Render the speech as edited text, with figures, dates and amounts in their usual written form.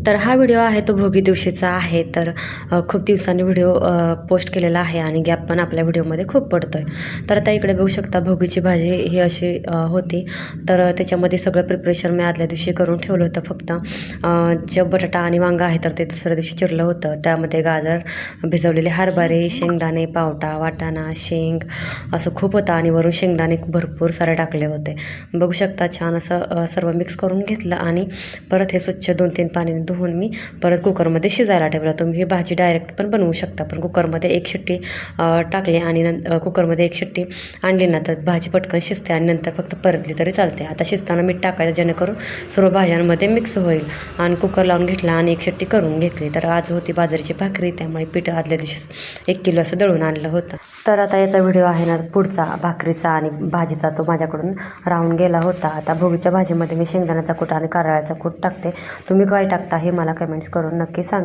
तर हा व्हिडिओ आहे तो भोगी दिवशीचा आहे. तर खूप दिवसांनी व्हिडिओ पोस्ट केलेला आहे आणि गॅप पण आपल्या व्हिडिओमध्ये खूप पडतो आहे. तर आता इकडे बघू शकता भोगीची भाजी ही अशी होती. तर त्याच्यामध्ये सगळं प्रिपरेशन मी आदल्या दिवशी करून ठेवलं होतं. फक्त जे बटाटा आणि वांगा आहे तर ते दुसऱ्या दिवशी चिरलं होतं. त्यामध्ये गाजर, भिजवलेले हरभरे, शेंगदाणे, पावटा, वाटाणा, शेंग असं खूप होतं आणि वरून शेंगदाणे भरपूर सारे टाकले होते. बघू शकता छान असं सर्व मिक्स करून घेतलं आणि परत हे स्वच्छ 2-3 पाण्याने धुवून मी परत कुकरमध्ये शिजायला ठेवलं. तुम्ही ही भाजी डायरेक्ट पण बनवू शकता, पण कुकरमध्ये एक शिट्टी टाकली आणि कुकरमध्ये एक शिट्टी आणली ना तर भाजी पटकन शिजते आणि नंतर फक्त परतली तरी चालते. आता शिजताना मीठ टाकायचं जेणेकरून सर्व भाज्यांमध्ये मिक्स होईल आणि कुकर लावून घेतला आणि एक शिट्टी करून घेतली. तर आज होती बाजरीची भाकरी, त्यामुळे पीठ आदल्या दिवशी 1 किलो असं दळून आणलं होतं. तर आता याचा व्हिडिओ आहे ना पुढचा भाकरीचा आणि भाजीचा, तो माझ्याकडून राहून गेला होता. आता भोगीच्या भाजीमध्ये मी शेंगदाण्याचा कूट आणि कारळ्याचा कूट टाकते. तुम्ही काय टाकता हे मला कमेंट्स करून नक्की सांगा.